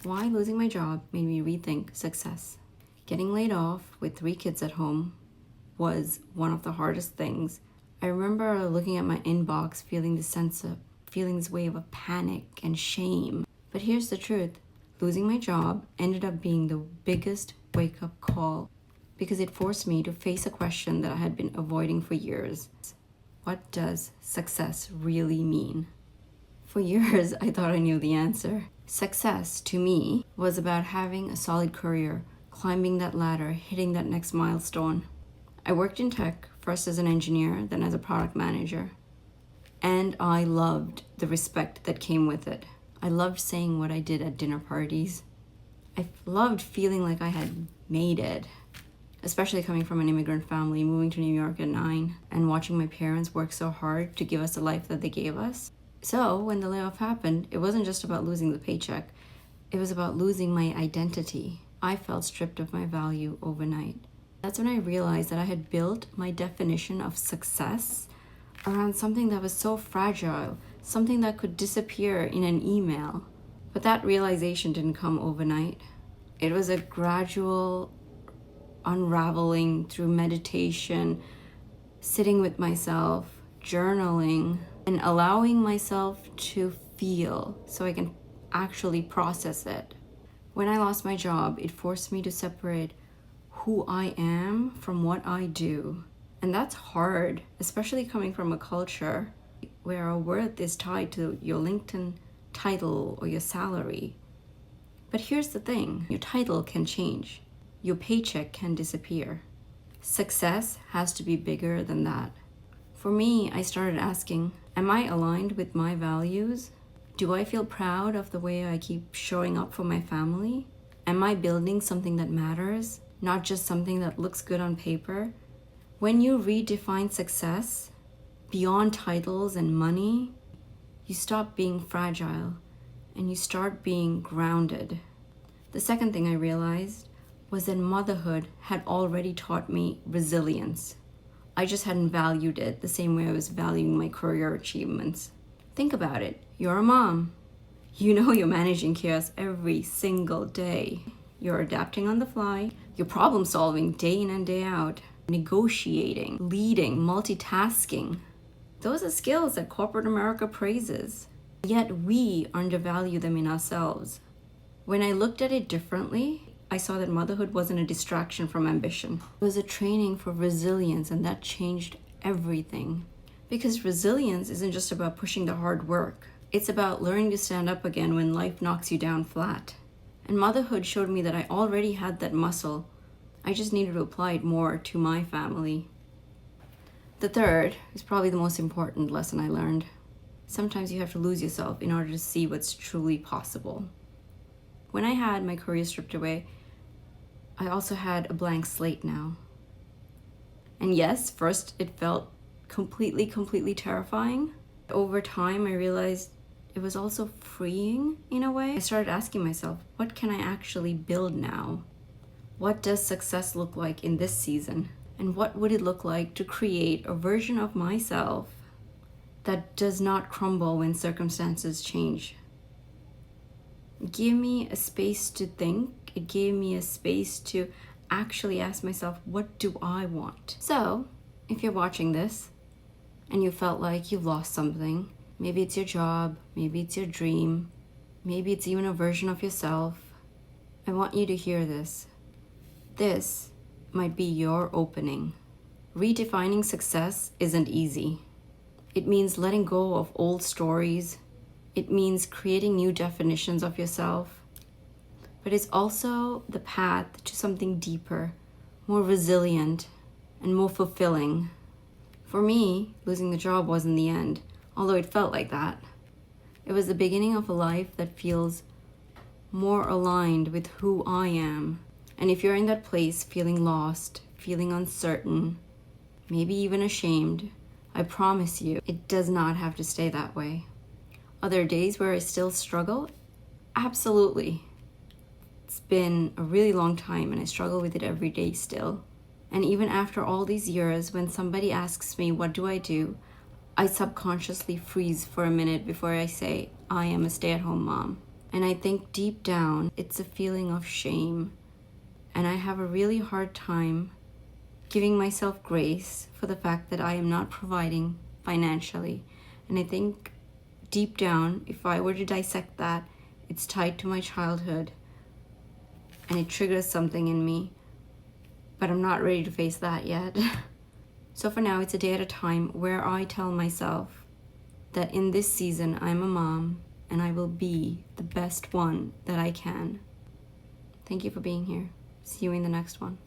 Why losing my job made me rethink success. Getting laid off with 3 kids at home was one of the hardest things. I remember looking at my inbox, feeling this wave of panic and shame. But here's the truth. Losing my job ended up being the biggest wake-up call because it forced me to face a question that I had been avoiding for years. What does success really mean? For years, I thought I knew the answer. Success, to me, was about having a solid career, climbing that ladder, hitting that next milestone. I worked in tech, first as an engineer, then as a product manager. And I loved the respect that came with it. I loved saying what I did at dinner parties. I loved feeling like I had made it, especially coming from an immigrant family, moving to New York at 9, and watching my parents work so hard to give us the life that they gave us. So when the layoff happened, it wasn't just about losing the paycheck. It was about losing my identity. I felt stripped of my value overnight. That's when I realized that I had built my definition of success around something that was so fragile, something that could disappear in an email. But that realization didn't come overnight. It was a gradual unraveling through meditation, sitting with myself, journaling, and allowing myself to feel so I can actually process it. When I lost my job, it forced me to separate who I am from what I do. And that's hard, especially coming from a culture where our worth is tied to your LinkedIn title or your salary. But here's the thing, your title can change. Your paycheck can disappear. Success has to be bigger than that. For me, I started asking, am I aligned with my values? Do I feel proud of the way I keep showing up for my family? Am I building something that matters, not just something that looks good on paper? When you redefine success beyond titles and money, you stop being fragile and you start being grounded. The second thing I realized was that motherhood had already taught me resilience. I just hadn't valued it the same way I was valuing my career achievements. Think about it. You're a mom. You know you're managing chaos every single day. You're adapting on the fly. You're problem solving day in and day out. Negotiating, leading, multitasking. Those are skills that corporate America praises. Yet we undervalue them in ourselves. When I looked at it differently, I saw that motherhood wasn't a distraction from ambition. It was a training for resilience, and that changed everything. Because resilience isn't just about pushing the hard work. It's about learning to stand up again when life knocks you down flat. And motherhood showed me that I already had that muscle. I just needed to apply it more to my family. The third is probably the most important lesson I learned. Sometimes you have to lose yourself in order to see what's truly possible. When I had my career stripped away, I also had a blank slate now. And yes, first it felt completely terrifying. Over time, I realized it was also freeing in a way. I started asking myself, what can I actually build now? What does success look like in this season? And what would it look like to create a version of myself that does not crumble when circumstances change? It gave me a space to think. It gave me a space to actually ask myself, what do I want? So, if you're watching this and you felt like you've lost something, maybe it's your job, maybe it's your dream, maybe it's even a version of yourself, I want you to hear this. This might be your opening. Redefining success isn't easy. It means letting go of old stories. It means creating new definitions of yourself. But it's also the path to something deeper, more resilient, and more fulfilling. For me, losing the job wasn't the end, although it felt like that. It was the beginning of a life that feels more aligned with who I am. And if you're in that place feeling lost, feeling uncertain, maybe even ashamed, I promise you, it does not have to stay that way. Are there days where I still struggle? Absolutely. It's been a really long time and I struggle with it every day still. And even after all these years, when somebody asks me, what do? I subconsciously freeze for a minute before I say, I am a stay-at-home mom. And I think deep down, it's a feeling of shame. And I have a really hard time giving myself grace for the fact that I am not providing financially. And I think deep down, if I were to dissect that, it's tied to my childhood and it triggers something in me. But I'm not ready to face that yet. So for now, it's a day at a time where I tell myself that in this season, I'm a mom and I will be the best one that I can. Thank you for being here. See you in the next one.